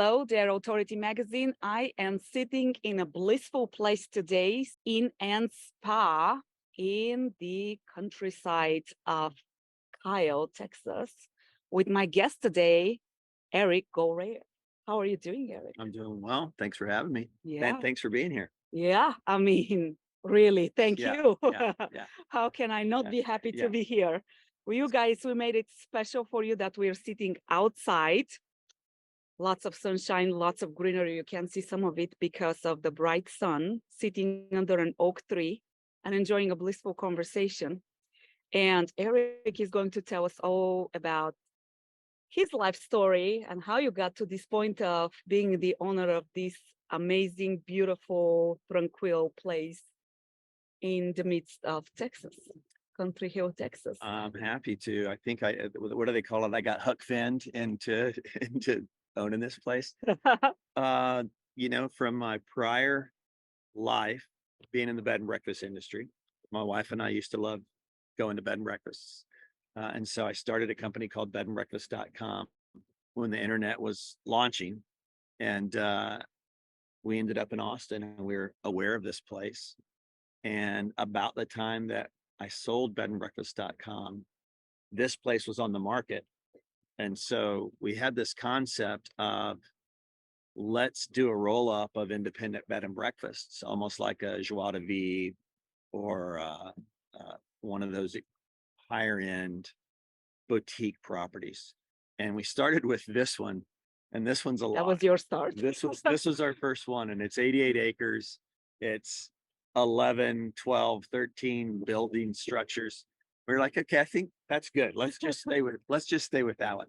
Hello, dear Authority Magazine. I am sitting in a blissful place today in an spa in the countryside of Kyle, Texas, with my guest today, ericgoldreyer. How are you doing, Eric? I'm doing well. Thanks for having me. Yeah, Thanks for being here. yeah. I mean, really, thank Yeah, you. yeah, yeah, How can I not yeah, be happy to yeah. be here? Well, you guys, we made it special for you that we're sitting outside. Lots of sunshine, lots of greenery. You can see some of it because of the bright sun, sitting under an oak tree and enjoying a blissful conversation. And Eric is going to tell us all about his life story and how you got to this point of being the owner of this amazing, beautiful, tranquil place in the midst of Texas, Country Hill, Texas. I'm happy to. I think what do they call it? I got hook finned into into owning this place. Uh, from my prior life being in the bed and breakfast industry, my wife and I used to love going to bed and breakfasts. And so I started a company called bedandbreakfast.com when the internet was launching. And we ended up in Austin and we were aware of this place. And about the time that I sold bedandbreakfast.com, this place was on the market. And so we had this concept of let's do a roll up of independent bed and breakfasts, almost like a Joie de Vivre or one of those higher end boutique properties. And we started with this one, and this one's a That lot. was your start. This was our first one, and it's 88 acres. It's 11, 12, 13 building structures. We're like, okay, I think that's good. Let's just stay with that one.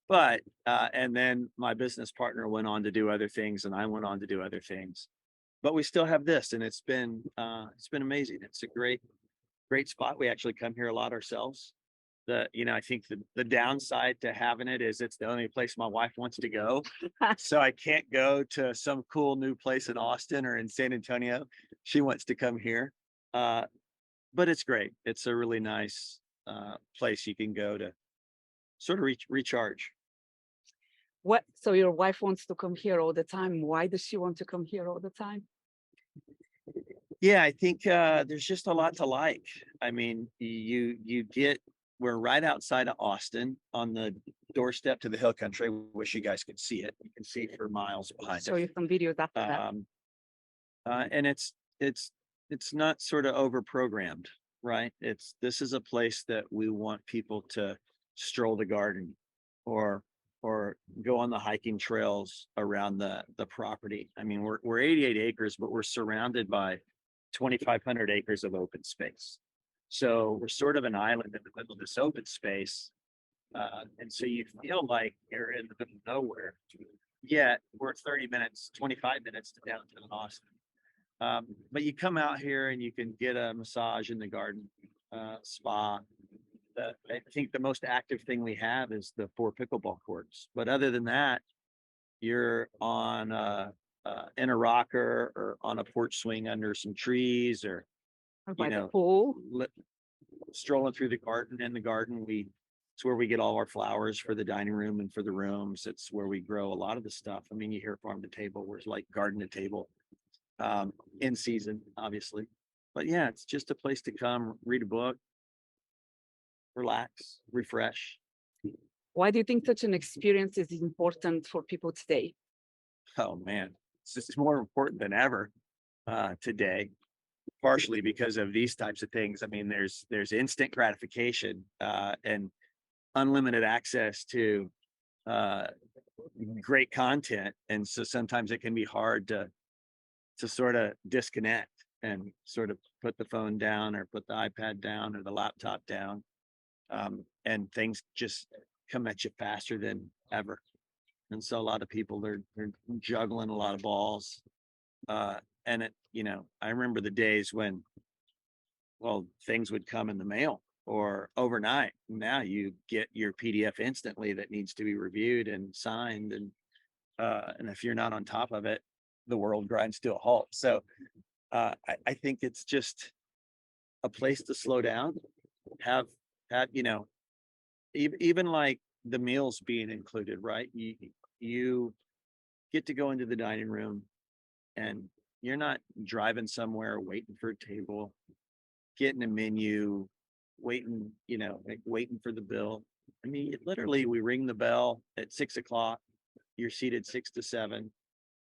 But and then my business partner went on to do other things, and I went on to do other things. But we still have this, and it's been amazing. It's a great spot. We actually come here a lot ourselves. I think the downside to having it is it's the only place my wife wants to go. So I can't go to some cool new place in Austin or in San Antonio. She wants to come here. But it's great. It's a really nice place you can go to sort of recharge. What? So your wife wants to come here all the time. Why does she want to come here all the time? Yeah, I think there's just a lot to like. I mean, we're right outside of Austin on the doorstep to the hill country. Wish you guys could see it. You can see for miles behind Show you some videos after it. that. And it's not sort of over programmed, right? This is a place that we want people to stroll the garden or go on the hiking trails around the property. I mean, we're 88 acres, but we're surrounded by 2,500 acres of open space. So we're sort of an island in the middle of this open space. And so you feel like you're in the middle of nowhere. Yet we're 30 minutes, 25 minutes to downtown Austin. But you come out here and you can get a massage in the garden, spa. I think the most active thing we have is the 4 pickleball courts. But other than that, you're on in a rocker or on a porch swing under some trees, or By the pool. strolling through the garden. In the garden, it's where we get all our flowers for the dining room and for the rooms. It's where we grow a lot of the stuff. I mean, you hear farm to table, where it's like garden to table, in season, obviously. But yeah, it's just a place to come, read a book, relax, refresh. Why do you think such an experience is important for people today? Oh man, it's more important than ever today, partially because of these types of things. I mean, there's instant gratification and unlimited access to uh, great content, and so sometimes it can be hard to sort of disconnect and sort of put the phone down or put the iPad down or the laptop down, and things just come at you faster than ever. And so a lot of people they're juggling a lot of balls, and I remember the days when, well, things would come in the mail or overnight. Now you get your PDF instantly that needs to be reviewed and signed, and if you're not on top of it, the world grinds to a halt. So I think it's just a place to slow down, have even like the meals being included, right? You get to go into the dining room and you're not driving somewhere waiting for a table, getting a menu, waiting, like waiting for the bill. I mean, literally, we ring the bell at 6 o'clock. You're seated 6 to 7,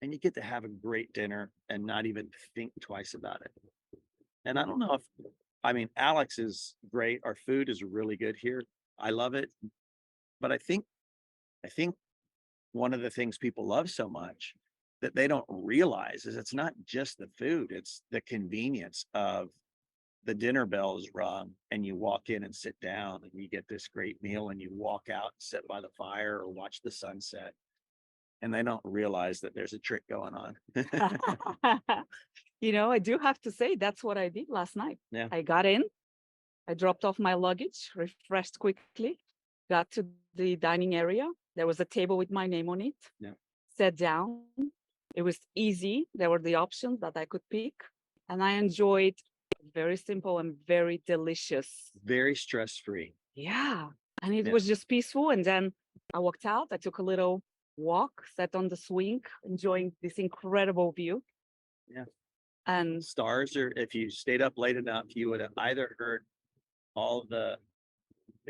and you get to have a great dinner and not even think twice about it. And I don't know if, I mean, Alex is great. Our food is really good here. I love it. But I think one of the things people love so much that they don't realize is it's not just the food, it's the convenience of the dinner bell is rung and you walk in and sit down and you get this great meal and you walk out and sit by the fire or watch the sunset. And they don't realize that there's a trick going on. I do have to say that's what I did last night. Yeah. I got in, I dropped off my luggage, refreshed quickly, got to the dining area. There was a table with my name on it. Yeah. Sat down. It was easy. There were the options that I could pick. And I enjoyed very simple and very delicious. Very stress-free. Yeah. And it Yeah. was just peaceful. And then I walked out. I took a little walk, sat on the swing, enjoying this incredible view. Yeah. And Stars, or if you stayed up late enough, you would have either heard all the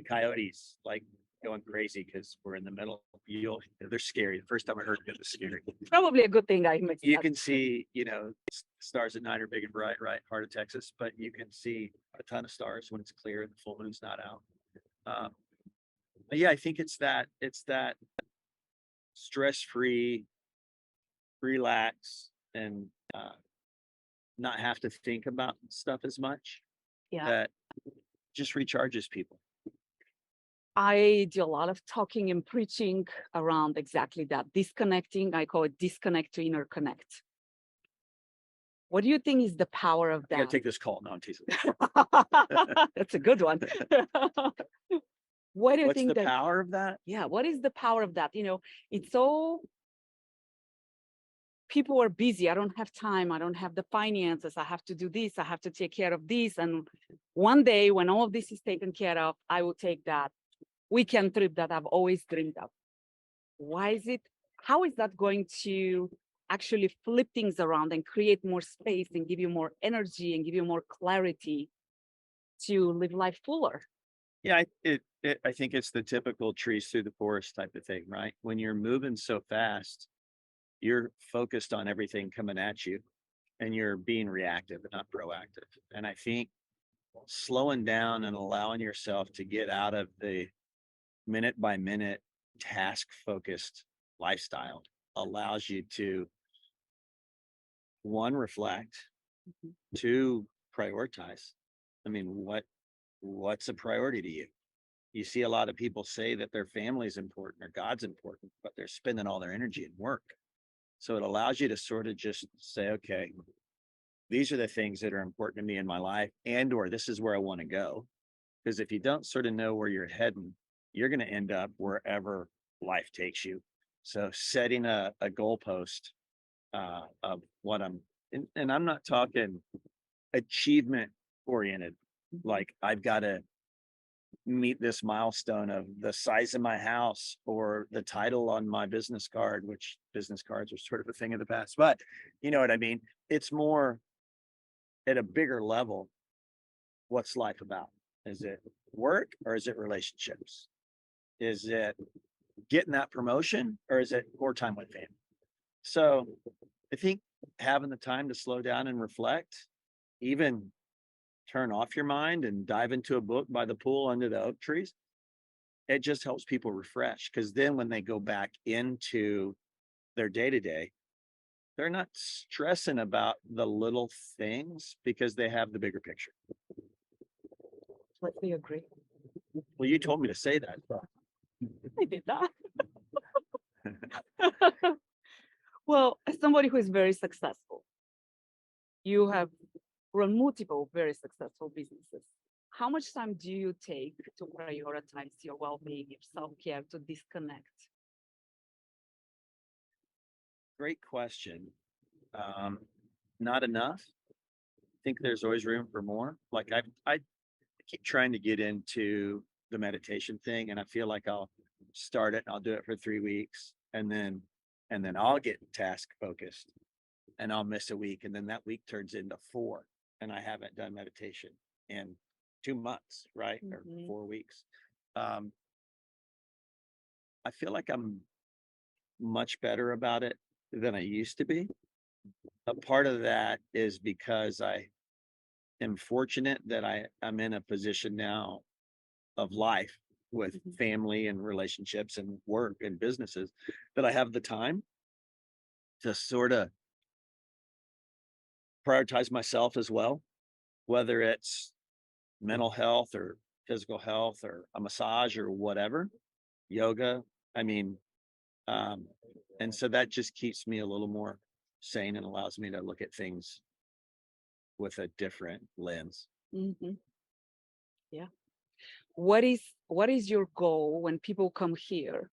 coyotes like going crazy because we're in the middle. They're scary. The first time I heard it was scary. probably a good thing I mixed You that. can see, stars at night are big and bright, right? Heart of Texas, but you can see a ton of stars when it's clear and the full moon's not out. But yeah, I think it's that stress-free, relax, and not have to think about stuff as much. Yeah. That just recharges people. I do a lot of talking and preaching around exactly that. Disconnecting, I call it disconnect to interconnect. What do you think is the power of I gotta that? take this call. No, I'm teasing. That's a good one. What do you What's think the power of that? Yeah, what is the power of that? It's all people are busy. I don't have time. I don't have the finances. I have to do this. I have to take care of this. And one day when all of this is taken care of, I will take that weekend trip that I've always dreamed of. How is that going to actually flip things around and create more space and give you more energy and give you more clarity to live life fuller? Yeah, I think it's the typical trees through the forest type of thing, right? When you're moving so fast, you're focused on everything coming at you and you're being reactive and not proactive. And I think slowing down and allowing yourself to get out of the minute by minute task focused lifestyle allows you to, one, reflect, Mhm. two, prioritize. I mean, what's a priority to you? You see a lot of people say that their family is important or God's important, but they're spending all their energy in work. So it allows you to sort of just say, okay, these are the things that are important to me in my life, or this is where I want to go. Because if you don't sort of know where you're heading, you're going to end up wherever life takes you. So setting a goalpost of what and I'm not talking achievement oriented, like I've got to meet this milestone of the size of my house or the title on my business card, which business cards are sort of a thing of the past, but you know what I mean? It's more at a bigger level. What's life about? Is it work or is it relationships? Is it getting that promotion or is it more time with family? So I think having the time to slow down and reflect, even turn off your mind and dive into a book by the pool under the oak trees, it just helps people refresh. Because then when they go back into their day to day, they're not stressing about the little things because they have the bigger picture. Completely agree. Well, you told me to say that. I did not. Well, as somebody who is very successful, you have run multiple very successful businesses. How much time do you take to prioritize your well-being, your self-care, to disconnect? Great question. Not enough. I think there's always room for more. Like I keep trying to get into the meditation thing, and I feel like I'll start it and I'll do it for 3 weeks, and then and then I'll get task focused and I'll miss a week. And then that week turns into 4 and I haven't done meditation in 2 months, right? Or Mhm. 4 weeks. Um, I feel like I'm much better about it than I used to be. A part of that is because I am fortunate that I'm in a position now of life with Mhm. family and relationships and work and businesses that I have the time to sort of prioritize myself as well, whether it's mental health or physical health or a massage or whatever, yoga. I mean, um, and so that just keeps me a little more sane and allows me to look at things with a different lens. Mhm. Yeah. What is your goal when people come here?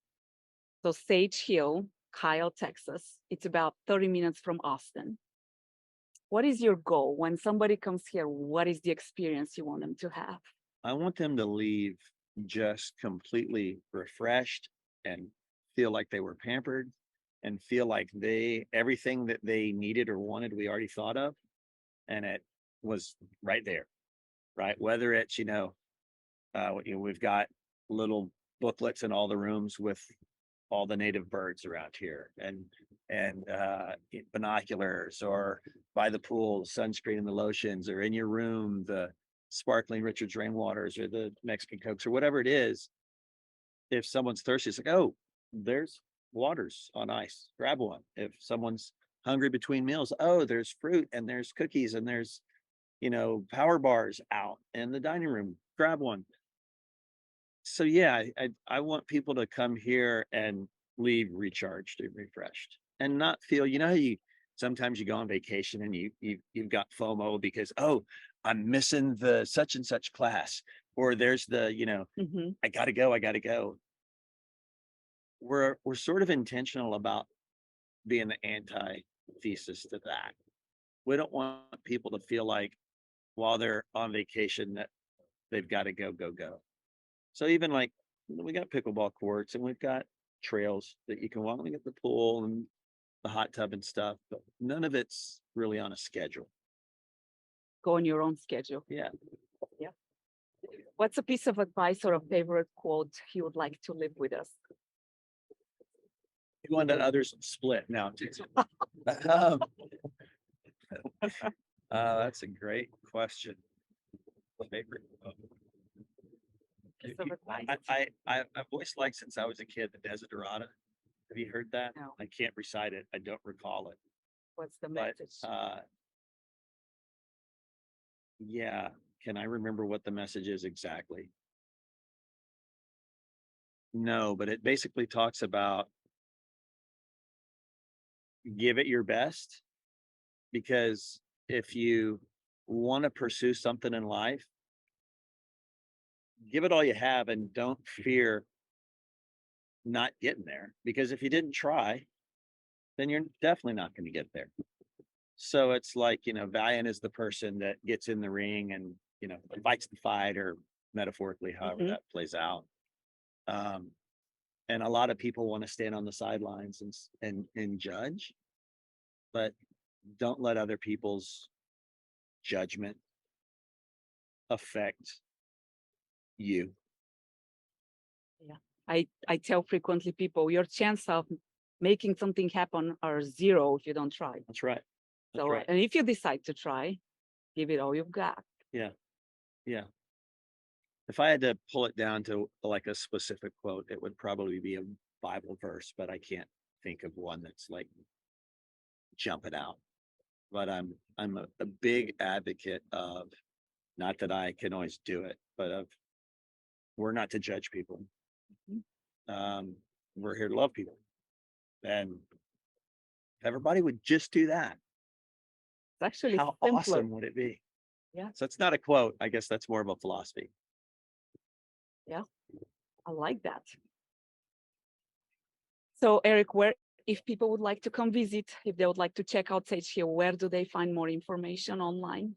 So Sage Hill, Kyle, Texas. It's about 30 minutes from Austin. What is your goal when somebody comes here? What is the experience you want them to have? I want them to leave just completely refreshed and feel like they were pampered and feel like everything that they needed or wanted, we already thought of, and it was right there, right? Whether it's, we've got little booklets in all the rooms with all the native birds around here and binoculars, or by the pool, sunscreen and the lotions, or in your room, the sparkling Richard's rainwaters or the Mexican Cokes or whatever it is. If someone's thirsty, it's like, oh, there's waters on ice, grab one. If someone's hungry between meals, oh, there's fruit and there's cookies and there's, power bars out in the dining room, grab one. So yeah, I want people to come here and leave recharged and refreshed and not feel, how you sometimes you go on vacation and you've got FOMO because, oh, I'm missing the such and such class, or there's the, Mhm. I gotta go. We're sort of intentional about being the antithesis to that. We don't want people to feel like while they're on vacation that they've got to go. So even like we got pickleball courts and we've got trails that you can walk. We got the pool and the hot tub and stuff, but none of it's really on a schedule. Go on your own schedule. Yeah. Yeah. What's a piece of advice or a favorite quote you would like to live with us? You want that others split now too. um, that's a great question. Favorite. Piece of advice. I've always liked since I was a kid the Desiderata. Have you heard that? No. I can't recite it. I don't recall it. What's the But message? yeah, can I remember what the message is exactly? No, but it basically talks about give it your best, because if you want to pursue something in life, give it all you have and don't fear not getting there. Because if you didn't try, then you're definitely not going to get there. So it's like, valiant is the person that gets in the ring and, fights the fight, or metaphorically, however Mhm. that plays out. Um, and a lot of people want to stand on the sidelines and judge, but don't let other people's judgment affect you. Yeah. I tell frequently people your chance of making something happen are zero if you don't try. That's right. That's So, right. and if you decide to try, give it all you've got. Yeah. Yeah. If I had to pull it down to like a specific quote, it would probably be a Bible verse, but I can't think of one that's like jumping out. But I'm a big advocate of, not that I can always do it, but of, we're not to judge people. Mhm. Um, we're here to love people. And if everybody would just do that, It's actually how simpler. awesome would it be? Yeah. So it's not a quote. I guess that's more of a philosophy. Yeah. I like that. So, Eric, where, if people would like to come visit, if they would like to check out Sage Hill, where do they find more information online?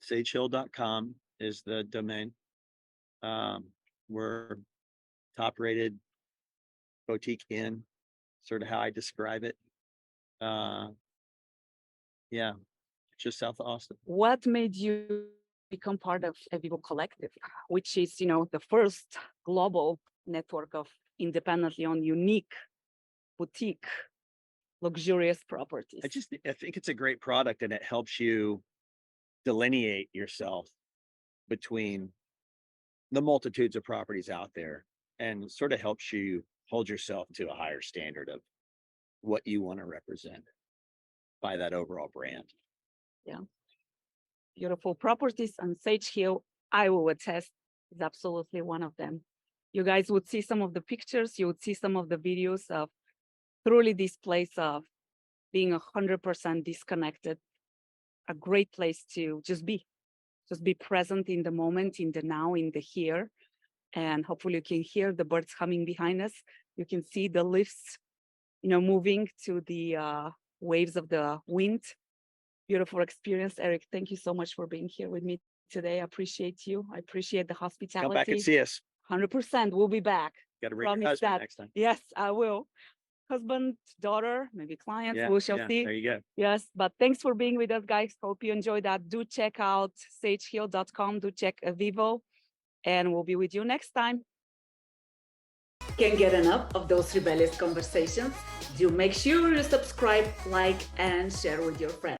Sagehill.com is the domain. We're top rated boutique inn. sort of how I describe it. Yeah, just south of Austin. What made you become part of Eviivo Collective, which is, the first global network of independently owned, unique, boutique, luxurious properties? I think it's a great product, and it helps you delineate yourself between the multitudes of properties out there, and sort of helps you hold yourself to a higher standard of what you want to represent by that overall brand. Yeah. Beautiful properties on Sage Hill, I will attest, is absolutely one of them. You guys would see some of the pictures, you would see some of the videos of truly this place of being 100% disconnected. A great place to just be present in the moment, in the now, in the here. And hopefully you can hear the birds humming behind us. You can see the leaves, moving to the waves of the wind. Beautiful experience. Eric, thank you so much for being here with me today. I appreciate you. I appreciate the hospitality. Come back and see us. 100%. We'll be back. Got to bring your husband next time. Yes, I will. Husband, daughter, maybe clients, we shall see. There you go. Yes, but thanks for being with us, guys. Hope you enjoyed that. Do check out sagehill.com. Do check Eviivo, and we'll be with you next time. Can't get enough of those rebellious conversations? Do make sure you subscribe, like, and share with your friends.